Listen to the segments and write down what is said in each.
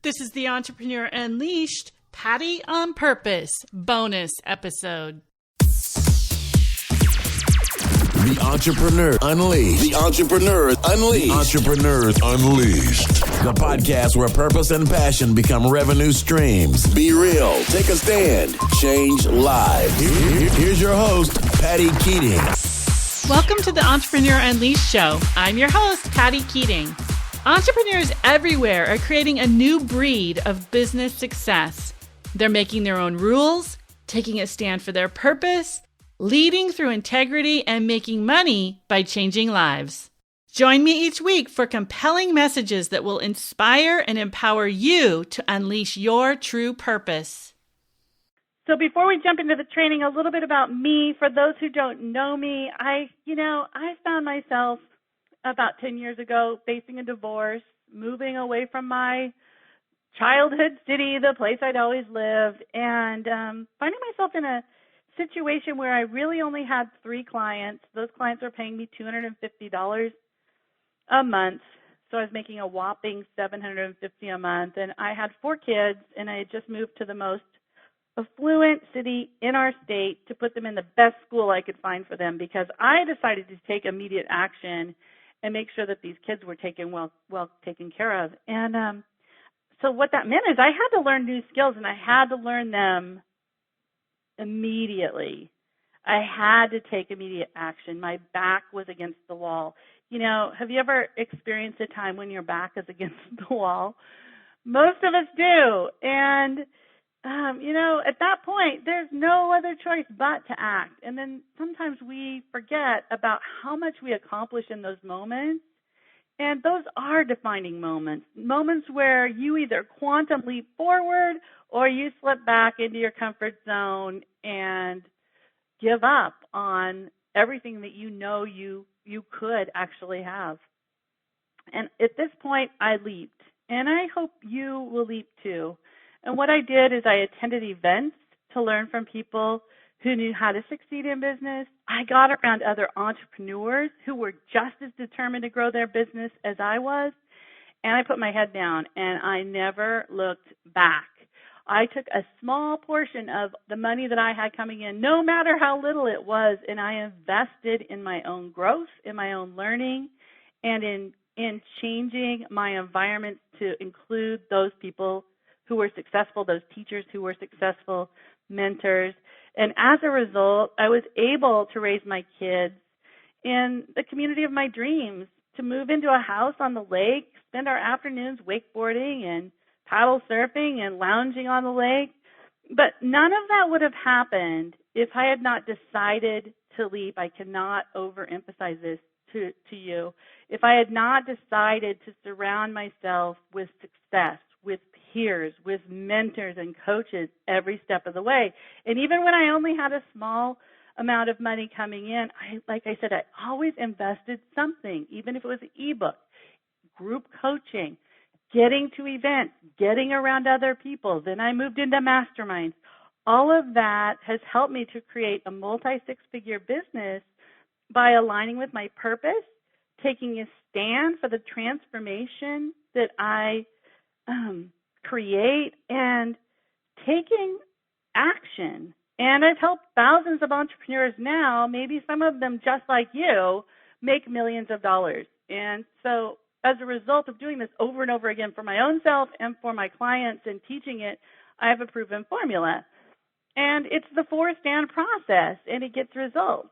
This is the Entrepreneur Unleashed Patti on Purpose bonus episode. The Entrepreneur Unleashed. The Entrepreneur Unleashed. The Entrepreneurs Unleashed. The podcast where purpose and passion become revenue streams. Be real. Take a stand. Change lives. Here's your host, Patti Keating. Welcome to the Entrepreneur Unleashed show. I'm your host, Patti Keating. Entrepreneurs everywhere are creating a new breed of business success. They're making their own rules, taking a stand for their purpose, leading through integrity, and making money by changing lives. Join me each week for compelling messages that will inspire and empower you to unleash your true purpose. So before we jump into the training, a little bit about me. For those who don't know me, I found myself about 10 years ago facing a divorce, moving away from my childhood city, the place I'd always lived, and finding myself in a situation where I really only had 3 clients. Those clients were paying me $250 a month, so I was making a whopping $750 a month, and I had 4 kids, and I had just moved to the most affluent city in our state to put them in the best school I could find for them, because I decided to take immediate action and make sure that these kids were taken well taken care of. And so what that meant is I had to learn new skills, and I had to learn them immediately. I had to take immediate action. My back was against the wall. You know, have you ever experienced a time when your back is against the wall? Most of us do. And at that point, there's no other choice but to act. And then sometimes we forget about how much we accomplish in those moments. And those are defining moments where you either quantum leap forward or you slip back into your comfort zone and give up on everything that you know you could actually have. And at this point, I leaped. And I hope you will leap too. And what I did is I attended events to learn from people who knew how to succeed in business. I got around other entrepreneurs who were just as determined to grow their business as I was. And I put my head down and I never looked back. I took a small portion of the money that I had coming in, no matter how little it was, and I invested in my own growth, in my own learning, and in changing my environment to include those people who were successful, those teachers who were successful, mentors. And as a result, I was able to raise my kids in the community of my dreams, to move into a house on the lake, spend our afternoons wakeboarding and paddle surfing and lounging on the lake. But none of that would have happened if I had not decided to leap. I cannot overemphasize this to you. If I had not decided to surround myself with success, with peers, with mentors and coaches every step of the way. And even when I only had a small amount of money coming in, like I said, I always invested something, even if it was an ebook, group coaching, getting to events, getting around other people. Then I moved into masterminds. All of that has helped me to create a multi-six-figure business by aligning with my purpose, taking a stand for the transformation that I create, and taking action. And I've helped thousands of entrepreneurs now, maybe some of them just like you, make millions of dollars. And so as a result of doing this over and over again for my own self and for my clients and teaching it, I have a proven formula. And it's the 4-stand process, and it gets results.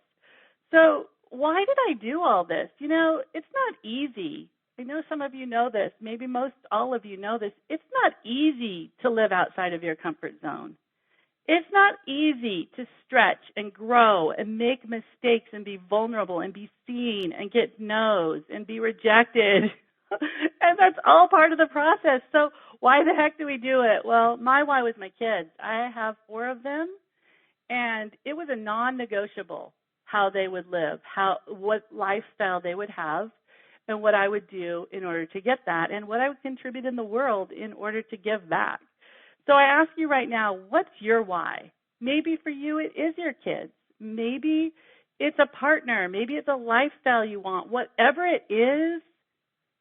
So why did I do all this? It's not easy. I know some of you know this. Maybe most all of you know this. It's not easy to live outside of your comfort zone. It's not easy to stretch and grow and make mistakes and be vulnerable and be seen and get no's and be rejected. And that's all part of the process. So why the heck do we do it? Well, my why was my kids. I have 4 of them, and it was a non-negotiable how they would live, what lifestyle they would have, and what I would do in order to get that, and what I would contribute in the world in order to give back. So I ask you right now, what's your why? Maybe for you it is your kids. Maybe it's a partner. Maybe it's a lifestyle you want. Whatever it is,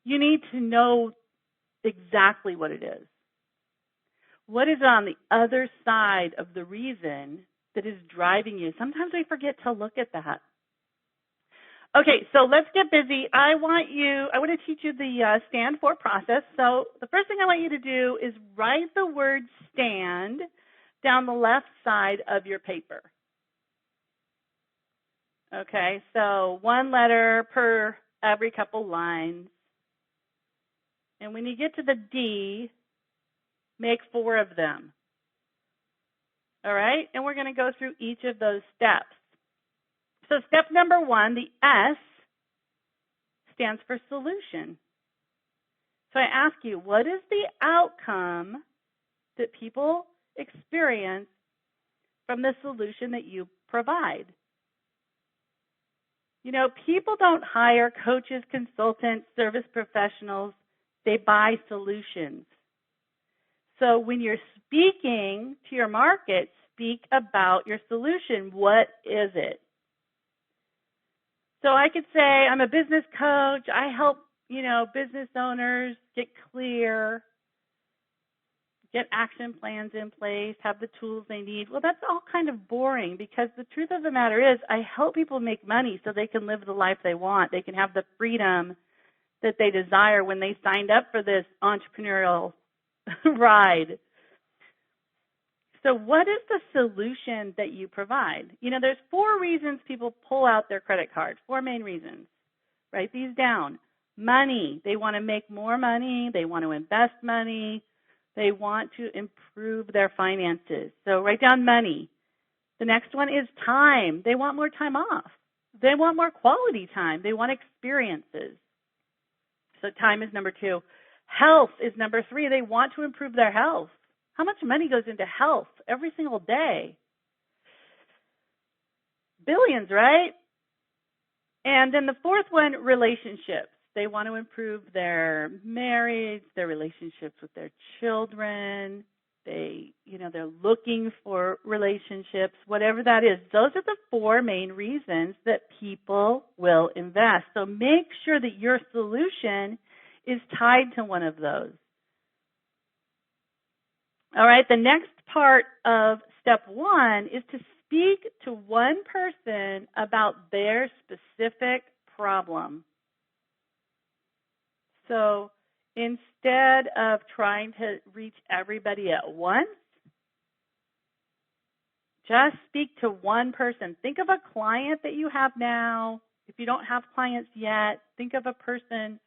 you need to know exactly what it is. What is on the other side of the reason that is driving you? Sometimes we forget to look at that. Okay, so let's get busy. I want to teach you the stand for process. So the first thing I want you to do is write the word stand down the left side of your paper. Okay, so one letter per every couple lines. And when you get to the D, make 4 of them. All right, and we're going to go through each of those steps. So step number 1, the S stands for solution. So I ask you, what is the outcome that people experience from the solution that you provide? You know, people don't hire coaches, consultants, service professionals. They buy solutions. So when you're speaking to your market, speak about your solution. What is it? So I could say, I'm a business coach. I help, business owners get clear, get action plans in place, have the tools they need. Well, that's all kind of boring because the truth of the matter is I help people make money so they can live the life they want. They can have the freedom that they desire when they signed up for this entrepreneurial ride. So what is the solution that you provide? There's 4 reasons people pull out their credit card, 4 main reasons. Write these down. Money. They want to make more money. They want to invest money. They want to improve their finances. So write down money. The next one is time. They want more time off. They want more quality time. They want experiences. So time is number 2. Health is number 3. They want to improve their health. How much money goes into health every single day? Billions, right? And then the 4th one, relationships. They want to improve their marriage, their relationships with their children. They're looking for relationships, whatever that is. Those are the 4 main reasons that people will invest. So make sure that your solution is tied to one of those. All right, the next part of step 1 is to speak to one person about their specific problem. So instead of trying to reach everybody at once, just speak to one person. Think of a client that you have now. If you don't have clients yet, think of a person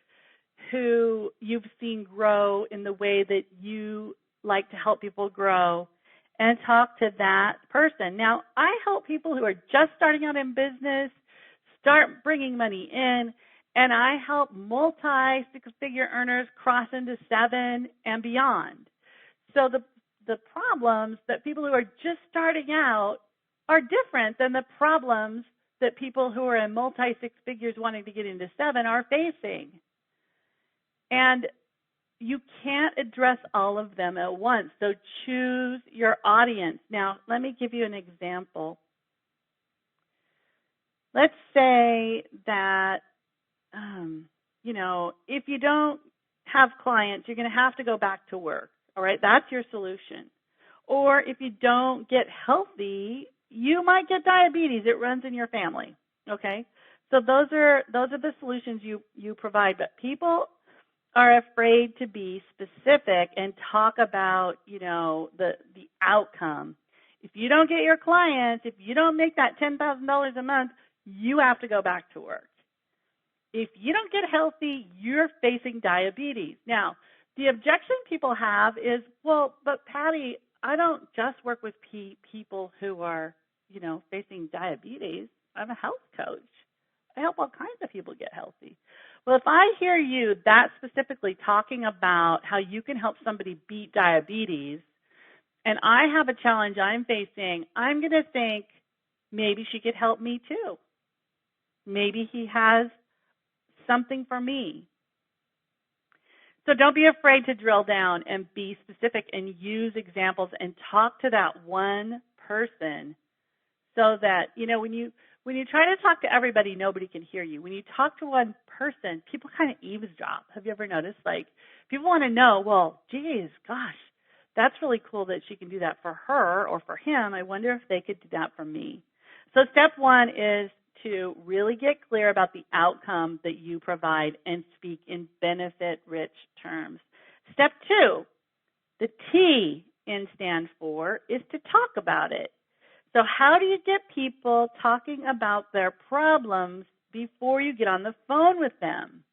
who you've seen grow in the way that you like to help people grow, and talk to that person. Now, I help people who are just starting out in business start bringing money in, and I help multi-six-figure earners cross into 7 and beyond. So the problems that people who are just starting out are different than the problems that people who are in multi-six figures wanting to get into 7 are facing. And you can't address all of them at once, so choose your audience. Now, let me give you an example. Let's say that, if you don't have clients, you're going to have to go back to work, all right? That's your solution. Or if you don't get healthy, you might get diabetes. It runs in your family, okay? So those are the solutions you provide, but people are afraid to be specific and talk about, the outcome. If you don't get your clients, if you don't make that $10,000 a month, you have to go back to work. If you don't get healthy, you're facing diabetes. Now, the objection people have is, well, but Patti, I don't just work with people who are, facing diabetes. I'm a health coach. I help all kinds of people get healthy. Well, if I hear you that specifically talking about how you can help somebody beat diabetes, and I have a challenge I'm facing, I'm going to think maybe she could help me too. Maybe he has something for me. So don't be afraid to drill down and be specific and use examples and talk to that one person so that, when you try to talk to everybody, nobody can hear you. When you talk to one person, people kind of eavesdrop. Have you ever noticed? Like, people want to know, well, geez, gosh, That's really cool that she can do that for her or for him. I wonder if they could do that for me. So step one is to really get clear about the outcome that you provide and speak in benefit-rich terms. Step two, the T in stand for is to talk about it. So how do you get people talking about their problems before you get on the phone with them?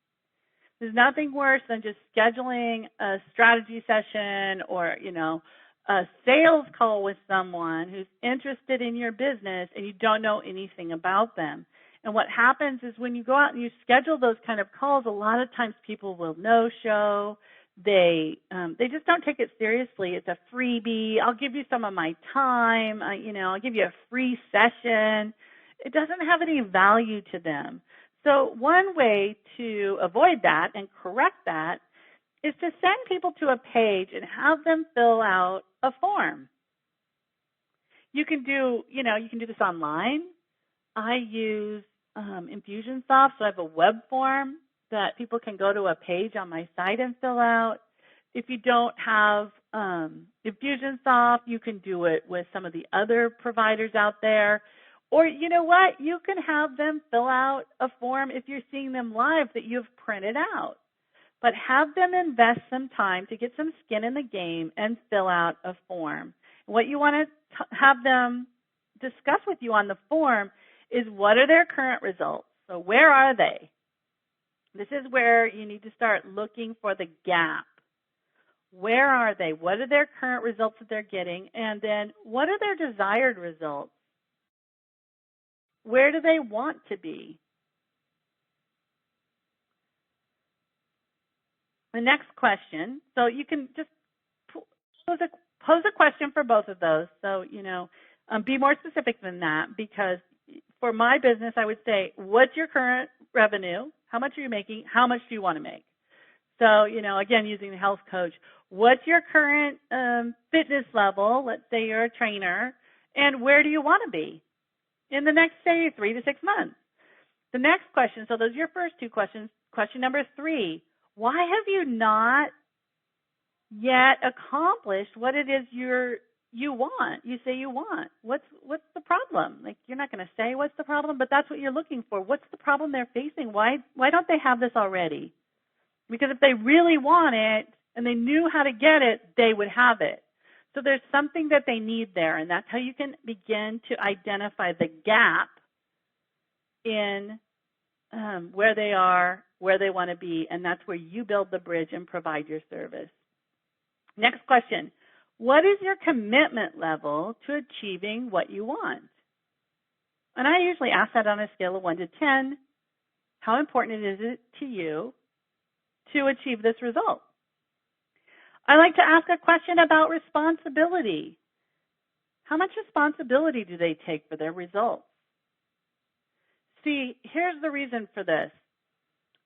There's nothing worse than just scheduling a strategy session or, a sales call with someone who's interested in your business and you don't know anything about them. And what happens is when you go out and you schedule those kind of calls, a lot of times people will no-show. They just don't take it seriously. It's a freebie. I'll give you some of my time. I'll give you a free session. It doesn't have any value to them. So one way to avoid that and correct that is to send people to a page and have them fill out a form. You can do this online. I use Infusionsoft, so I have a web form that people can go to a page on my site and fill out. If you don't have Infusionsoft, you can do it with some of the other providers out there. Or you know what? You can have them fill out a form if you're seeing them live that you've printed out. But have them invest some time to get some skin in the game and fill out a form. What you want to have them discuss with you on the form is what are their current results. So where are they? This is where you need to start looking for the gap. Where are they? What are their current results that they're getting? And then what are their desired results? Where do they want to be? The next question, so you can just pose a question for both of those. So, be more specific than that, because for my business, I would say, what's your current revenue? How much are you making? How much do you want to make? So, again, using the health coach, what's your current fitness level? Let's say you're a trainer, and where do you want to be in the next, say, 3 to 6 months? The next question, so those are your first two questions. Question number 3, why have you not yet accomplished what it is you want? You say you want. What's the problem? Like, you're not going to say what's the problem, but that's what you're looking for. What's the problem they're facing? Why don't they have this already? Because if they really want it and they knew how to get it, they would have it. So there's something that they need there, and that's how you can begin to identify the gap in where they are, where they want to be, and that's where you build the bridge and provide your service. Next question, what is your commitment level to achieving what you want? And I usually ask that on a scale of 1 to 10. How important is it to you to achieve this result? I like to ask a question about responsibility. How much responsibility do they take for their results? See, here's the reason for this.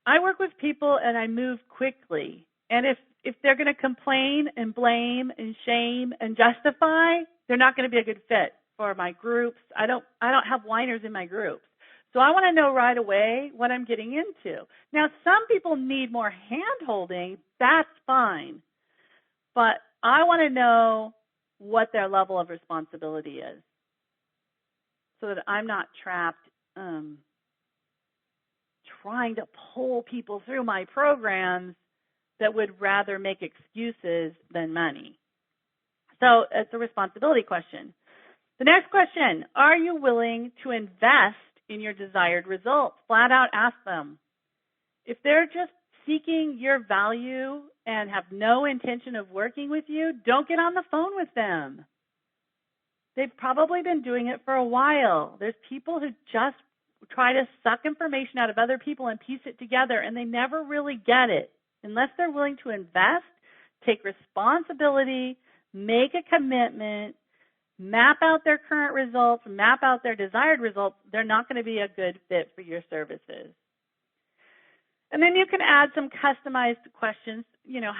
I work with people and I move quickly. And if they're going to complain and blame and shame and justify, they're not going to be a good fit for my groups. I don't have whiners in my groups. So I want to know right away what I'm getting into. Now, some people need more hand-holding. That's fine. But I want to know what their level of responsibility is so that I'm not trapped trying to pull people through my programs that would rather make excuses than money. So it's a responsibility question. The next question, are you willing to invest in your desired results? Flat out ask them. If they're just seeking your value and have no intention of working with you, don't get on the phone with them. They've probably been doing it for a while. There's people who just try to suck information out of other people and piece it together, and they never really get it. Unless they're willing to invest, take responsibility, make a commitment, map out their current results, map out their desired results, they're not going to be a good fit for your services. And then you can add some customized questions,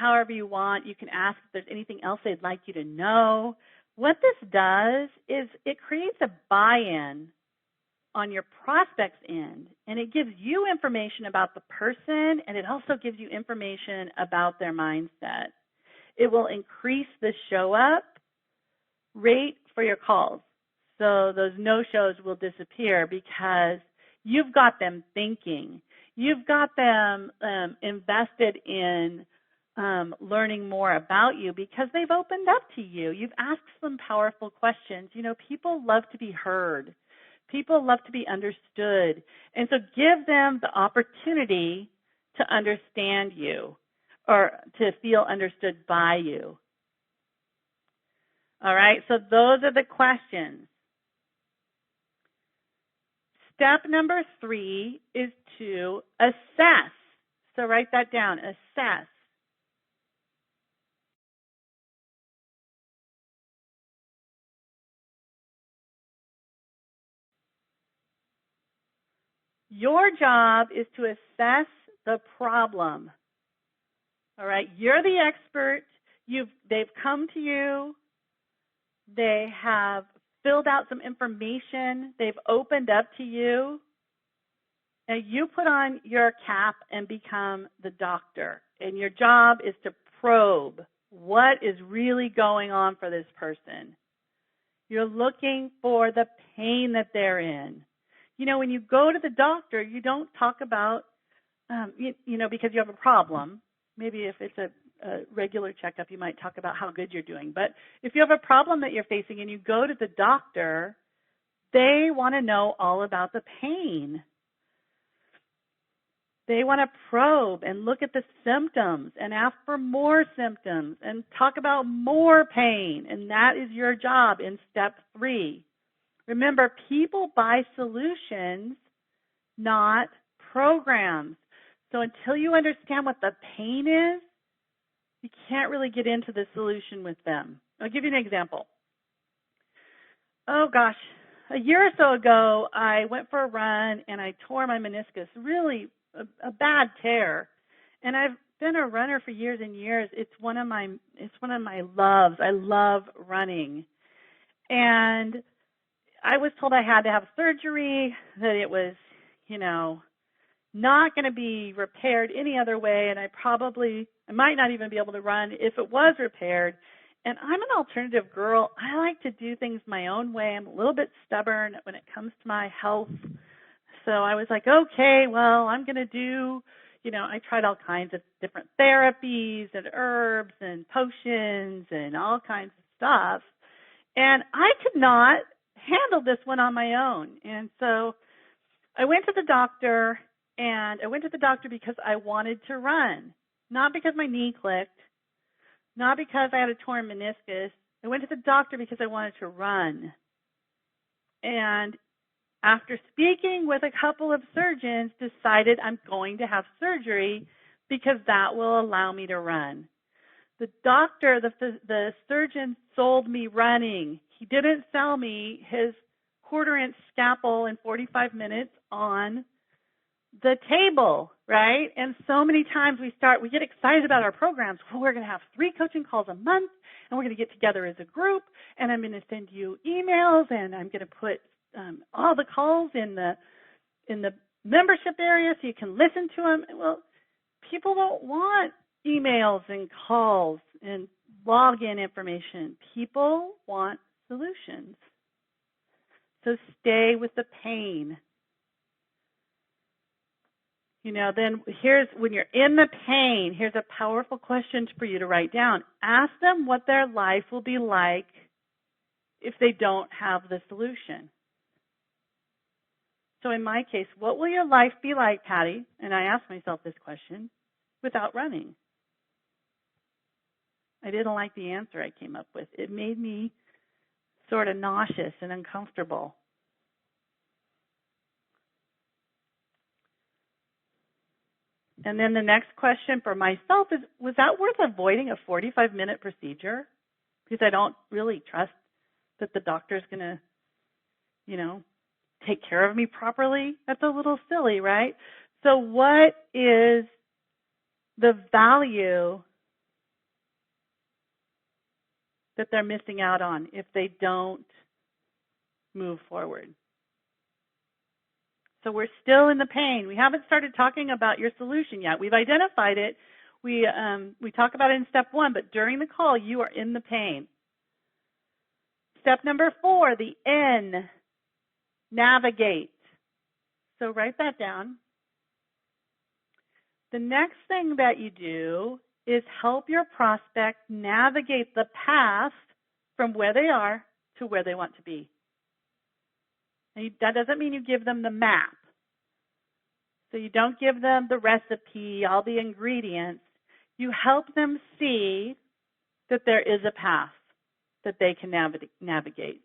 however you want. You can ask if there's anything else they'd like you to know. What this does is it creates a buy-in on your prospect's end, and it gives you information about the person, and it also gives you information about their mindset. It will increase the show up rate for your calls. So those no-shows will disappear because you've got them thinking. You've got them invested in learning more about you because they've opened up to you. You've asked some powerful questions. You know, people love to be heard. People love to be understood. And so give them the opportunity to understand you or to feel understood by you. All right, so those are the questions. Step number 3 is to assess. So write that down, assess. Your job is to assess the problem. All right, you're the expert. They've come to you. They have filled out some information. They've opened up to you. Now you put on your cap and become the doctor. And your job is to probe what is really going on for this person. You're looking for the pain that they're in. You know, when you go to the doctor, you don't talk about, because you have a problem. Maybe if it's a regular checkup, you might talk about how good you're doing. But if you have a problem that you're facing and you go to the doctor, they want to know all about the pain. They want to probe and look at the symptoms and ask for more symptoms and talk about more pain. And that is your job in step 3. Remember, people buy solutions, not programs. So until you understand what the pain is, you can't really get into the solution with them. I'll give you an example. Oh gosh, a year or so ago, I went for a run and I tore my meniscus, really a bad tear. And I've been a runner for years and years. It's one of my loves. I love running. And I was told I had to have surgery, that it was, not going to be repaired any other way, and I might not even be able to run if it was repaired. And I'm an alternative girl. I like to do things my own way. I'm a little bit stubborn when it comes to my health. So I was like, okay, well, I'm going to do, I tried all kinds of different therapies and herbs and potions and all kinds of stuff. And I could not handle this one on my own. And so I went to the doctor, and I went to the doctor because I wanted to run, not because my knee clicked, not because I had a torn meniscus. I went to the doctor because I wanted to run. And after speaking with a couple of surgeons, decided I'm going to have surgery because that will allow me to run. The doctor, the surgeon sold me running. He didn't sell me his quarter-inch scalpel in 45 minutes on the table, right? And so many times we get excited about our programs. Well, we're going to have 3 coaching calls a month, and we're going to get together as a group, and I'm going to send you emails, and I'm going to put all the calls in the membership area so you can listen to them. Well, people don't want emails and calls and login information. People want solutions. So stay with the pain. Then when you're in the pain, here's a powerful question for you to write down. Ask them what their life will be like if they don't have the solution. So in my case, what will your life be like, Patti? And I asked myself this question, without running. I didn't like the answer I came up with. It made me sort of nauseous and uncomfortable. And then the next question for myself is, was that worth avoiding a 45-minute procedure? Because I don't really trust that the doctor's going to, take care of me properly. That's a little silly, right? So what is the value that they're missing out on if they don't move forward? So we're still in the pain. We haven't started talking about your solution yet. We've identified it. We talk about it in step 1, but during the call, you are in the pain. Step number 4, the N, navigate. So write that down. The next thing that you do is help your prospect navigate the path from where they are to where they want to be. And that doesn't mean you give them the map. So you don't give them the recipe, all the ingredients. You help them see that there is a path that they can navigate.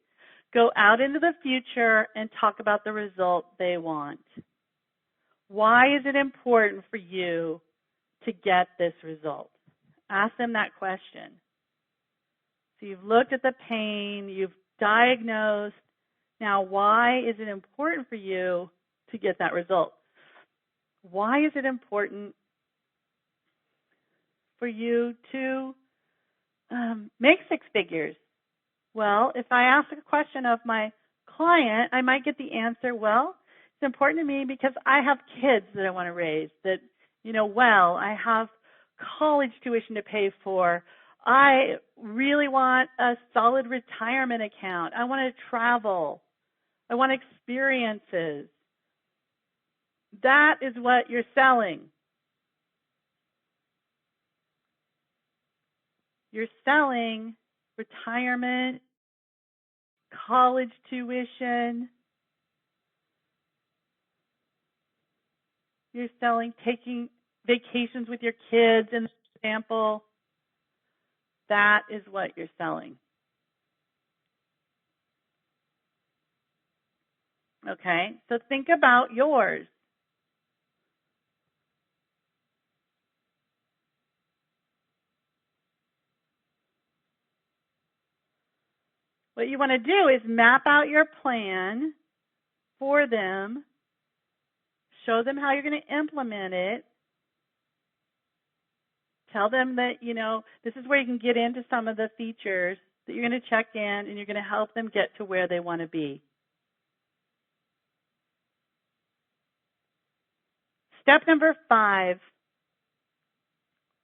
Go out into the future and talk about the result they want. Why is it important for you to get this result? Ask them that question. So you've looked at the pain, you've diagnosed. Now, why is it important for you to get that result? Why is it important for you to make 6 figures? Well, if I ask a question of my client, I might get the answer, well, it's important to me because I have kids that I want to raise, that, I have college tuition to pay for. I really want a solid retirement account. I want to travel. I want experiences. That is what you're selling. You're selling retirement, college tuition. You're selling taking vacations with your kids, in the example. That is what you're selling. Okay, so think about yours. What you want to do is map out your plan for them, show them how you're going to implement it, tell them that, this is where you can get into some of the features that you're going to check in, and you're going to help them get to where they want to be. Step number 5,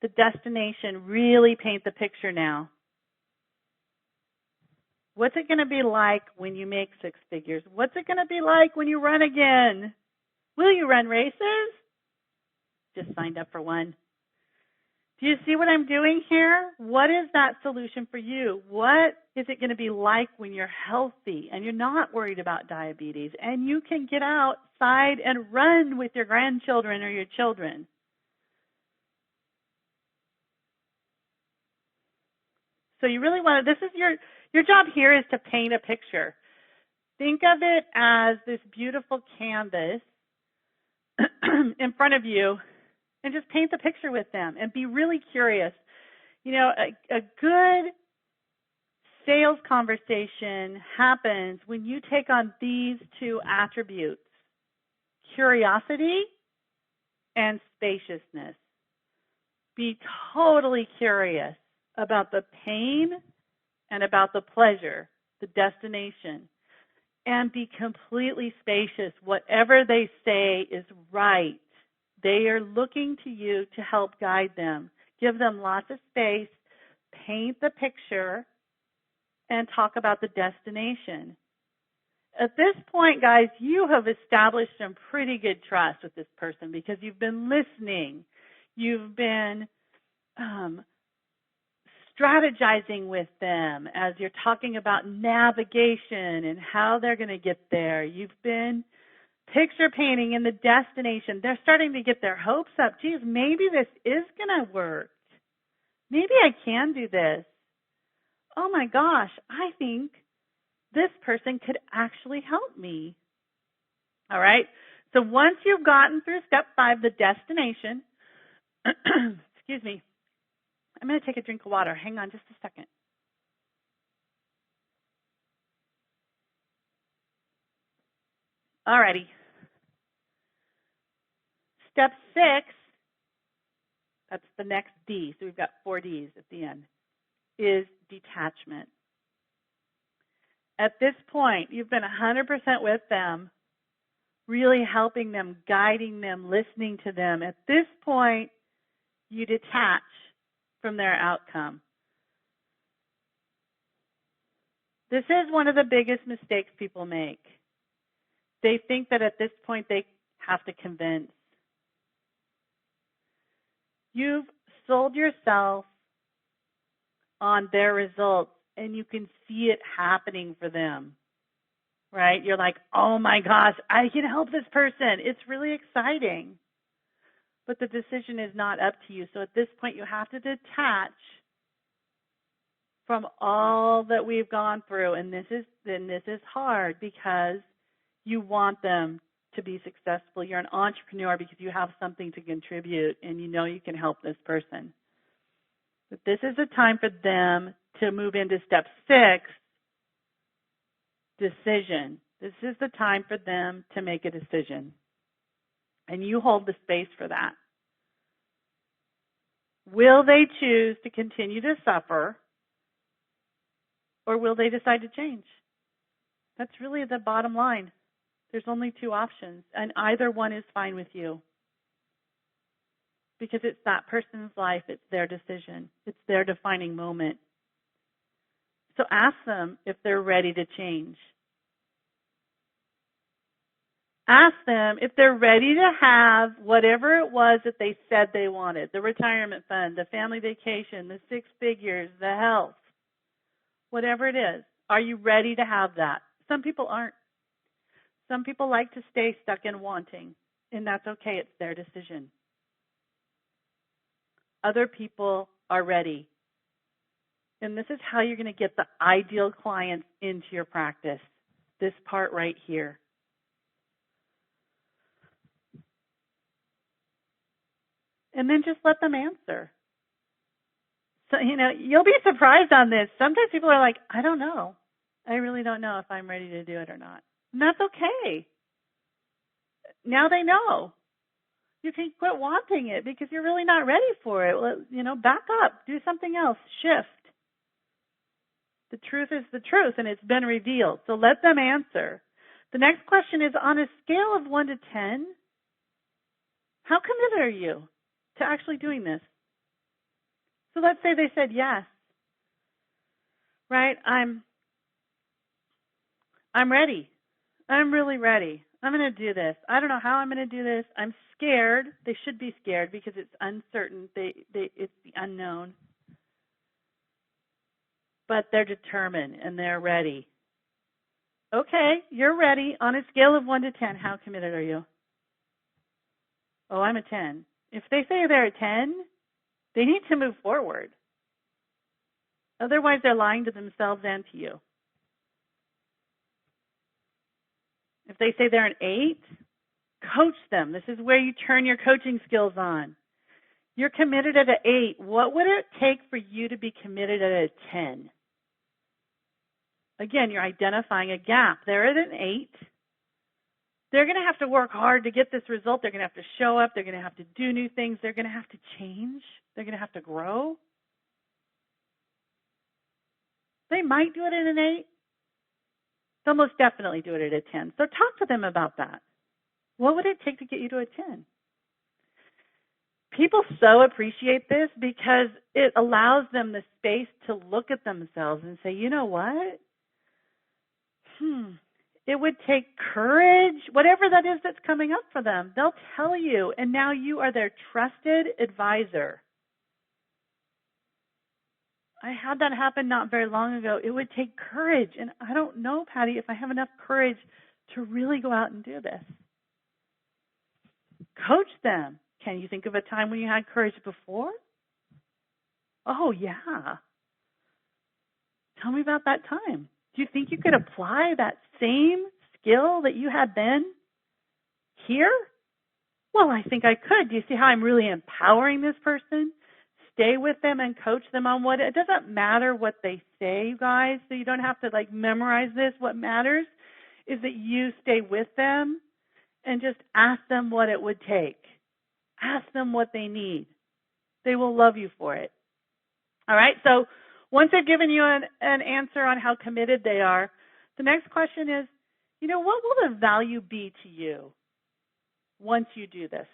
the destination. Really paint the picture now. What's it going to be like when you make 6 figures? What's it going to be like when you run again? Will you run races? Just signed up for one. Do you see what I'm doing here? What is that solution for you? What is it going to be like when you're healthy and you're not worried about diabetes and you can get outside and run with your grandchildren or your children? So you really want to, this is your job here is to paint a picture. Think of it as this beautiful canvas in front of you, and just paint the picture with them and be really curious. A good sales conversation happens when you take on these 2 attributes, curiosity and spaciousness. Be totally curious about the pain and about the pleasure, the destination, and be completely spacious. Whatever they say is right. They are looking to you to help guide them. Give them lots of space, paint the picture, and talk about the destination. At this point, guys, you have established some pretty good trust with this person because you've been listening. You've been strategizing with them as you're talking about navigation and how they're going to get there. You've been picture painting in the destination. They're starting to get their hopes up. Geez, maybe this is going to work. Maybe I can do this. Oh my gosh, I think this person could actually help me. All right. So once you've gotten through step 5, the destination, excuse me, I'm going to take a drink of water. Hang on just a second. All righty. Step 6, that's the next D. So we've got 4 Ds at the end, is detachment. At this point, you've been 100% with them, really helping them, guiding them, listening to them. At this point, You detach from their outcome. This is one of the biggest mistakes people make. They think that at this point they have to convince. You've sold yourself on their results, and you can see it happening for them, right? You're like, oh my gosh, I can help this person. It's really exciting. But the decision is not up to you. So at this point, you have to detach from all that we've gone through. And this is hard because you want them to be successful. You're an entrepreneur because you have something to contribute and you know you can help this person. But this is a time for them to move into step 6, decision. This is the time for them to make a decision. And you hold the space for that. Will they choose to continue to suffer, or will they decide to change? That's really the bottom line. There's only 2 options, and either one is fine with you. Because it's that person's life, it's their decision, it's their defining moment. So ask them if they're ready to change. Ask them if they're ready to have whatever it was that they said they wanted, the retirement fund, the family vacation, the 6 figures, the health, whatever it is. Are you ready to have that? Some people aren't. Some people like to stay stuck in wanting, and that's okay. It's their decision. Other people are ready. And this is how you're going to get the ideal clients into your practice, this part right here. And then just let them answer. So, you'll be surprised on this. Sometimes people are like, I don't know. I really don't know if I'm ready to do it or not. And that's okay. Now they know. You can quit wanting it because you're really not ready for it. Well, back up. Do something else. Shift. The truth is the truth, and it's been revealed. So let them answer. The next question is, on a scale of 1 to 10, how committed are you to actually doing this? So let's say they said yes. Right? I'm ready. I'm really ready. I'm going to do this. I don't know how I'm going to do this. I'm scared. They should be scared because it's uncertain. It's the unknown. But they're determined and they're ready. Okay, you're ready. On a scale of 1 to 10, how committed are you? Oh, I'm a 10. If they say they're a 10, they need to move forward. Otherwise, they're lying to themselves and to you. If they say they're an 8, coach them. This is where you turn your coaching skills on. You're committed at an 8. What would it take for you to be committed at a 10? Again, you're identifying a gap. They're at an 8. They're going to have to work hard to get this result. They're going to have to show up. They're going to have to do new things. They're going to have to change. They're going to have to grow. They might do it at an 8. They'll most definitely do it at a 10. So talk to them about that. What would it take to get you to a 10? People so appreciate this because it allows them the space to look at themselves and say, you know what? It would take courage, whatever that is that's coming up for them. They'll tell you, and now you are their trusted advisor. I had that happen not very long ago. It would take courage, and I don't know, Patti, if I have enough courage to really go out and do this. Coach them. Can you think of a time when you had courage before? Oh, yeah. Tell me about that time. Do you think you could apply that same skill that you had then here? Well, I think I could. Do you see how I'm really empowering this person? Stay with them and coach them on what, it doesn't matter what they say, you guys, so you don't have to memorize this. What matters is that you stay with them and just ask them what it would take. Ask them what they need. They will love you for it. All right, so once they've given you an answer on how committed they are, the next question is, what will the value be to you once you do this?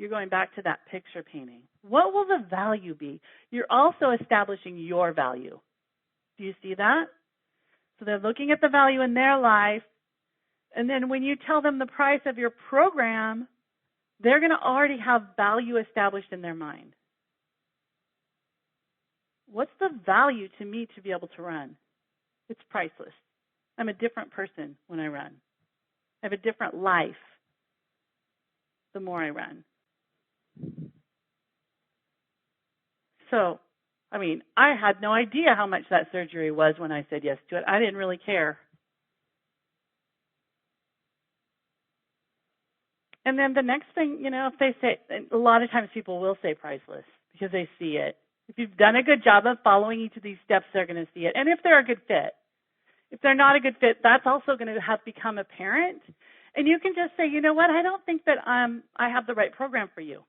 you're going back to that picture painting. What will the value be? You're also establishing your value. Do you see that? So they're looking at the value in their life, and then when you tell them the price of your program, they're going to already have value established in their mind. What's the value to me to be able to run? It's priceless. I'm a different person when I run. I have a different life the more I run. So, I had no idea how much that surgery was when I said yes to it. I didn't really care. And then the next thing, if they say, a lot of times people will say priceless because they see it. If you've done a good job of following each of these steps, they're going to see it. And if they're a good fit. If they're not a good fit, that's also going to have become apparent. And you can just say, you know what, I don't think that I have the right program for you.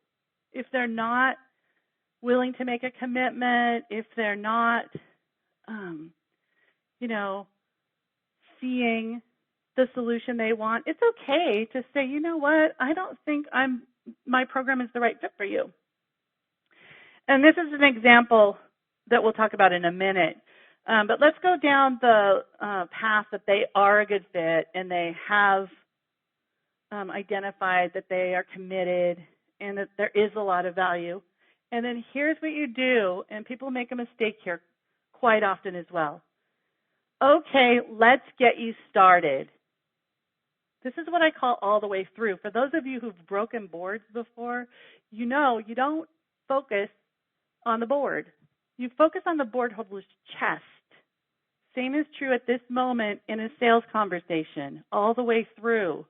If they're not willing to make a commitment, if they're not, seeing the solution they want, it's okay to say, you know what, I don't think my program is the right fit for you. And this is an example that we'll talk about in a minute. But let's go down the path that they are a good fit and they have identified that they are committed and that there is a lot of value. And then here's what you do, and people make a mistake here quite often as well. Okay, let's get you started. This is what I call all the way through. For those of you who've broken boards before, you don't focus on the board. You focus on the board holder's chest. Same is true at this moment in a sales conversation, all the way through.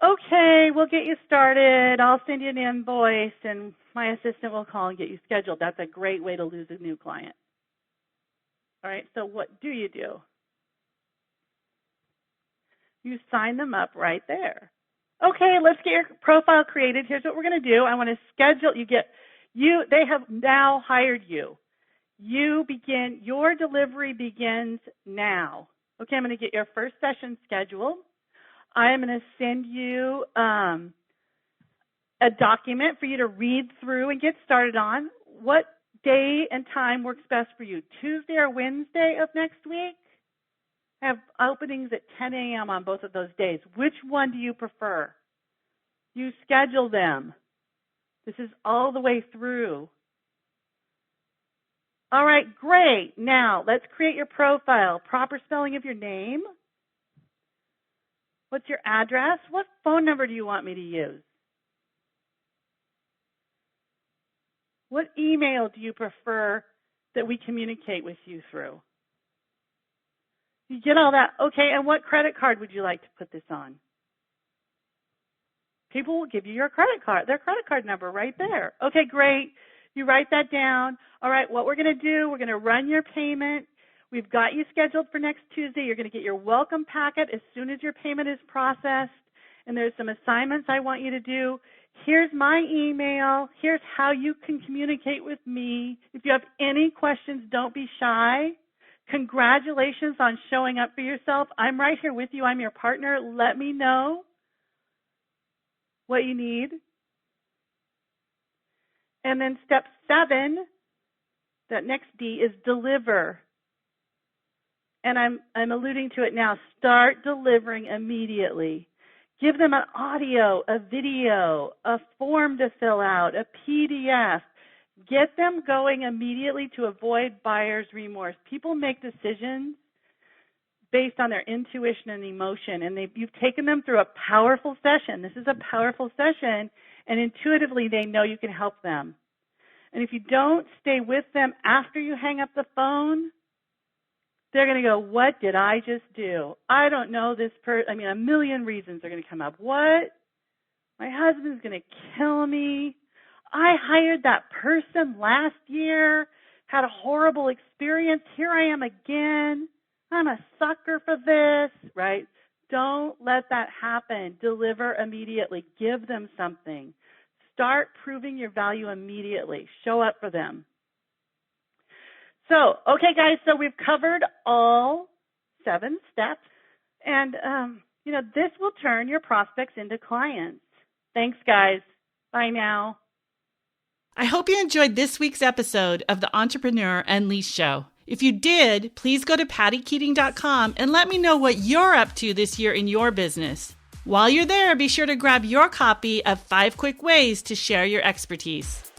Okay, we'll get you started. I'll send you an invoice, and my assistant will call and get you scheduled. That's a great way to lose a new client. All right, so what do? You sign them up right there. Okay, let's get your profile created. Here's what we're going to do. I want to schedule. They have now hired you. Your delivery begins now. Okay, I'm going to get your first session scheduled. I am going to send you a document for you to read through and get started on. What day and time works best for you? Tuesday or Wednesday of next week? I have openings at 10 a.m. on both of those days. Which one do you prefer? You schedule them. This is all the way through. All right, great. Now, let's create your profile. Proper spelling of your name. What's your address? What phone number do you want me to use? What email do you prefer that we communicate with you through? You get all that. Okay, and what credit card would you like to put this on? People will give you their credit card number right there. Okay, great. You write that down. All right, what we're going to do, we're going to run your payment. We've got you scheduled for next Tuesday. You're going to get your welcome packet as soon as your payment is processed. And there's some assignments I want you to do. Here's my email. Here's how you can communicate with me. If you have any questions, don't be shy. Congratulations on showing up for yourself. I'm right here with you. I'm your partner. Let me know what you need. And then step 7, that next D, is deliver. And I'm alluding to it now. Start delivering immediately. Give them an audio, a video, a form to fill out, a PDF. Get them going immediately to avoid buyer's remorse. People make decisions based on their intuition and emotion, and you've taken them through a powerful session. This is a powerful session, and intuitively they know you can help them. And if you don't stay with them after you hang up the phone, they're going to go, what did I just do? I don't know this person. A million reasons are going to come up. What? My husband's going to kill me. I hired that person last year, had a horrible experience. Here I am again. I'm a sucker for this, right? Don't let that happen. Deliver immediately. Give them something. Start proving your value immediately. Show up for them. So, okay, guys, so we've covered all 7 steps. And, this will turn your prospects into clients. Thanks, guys. Bye now. I hope you enjoyed this week's episode of the Entrepreneur Unleashed show. If you did, please go to pattykeating.com and let me know what you're up to this year in your business. While you're there, be sure to grab your copy of 5 Quick Ways to Share Your Expertise.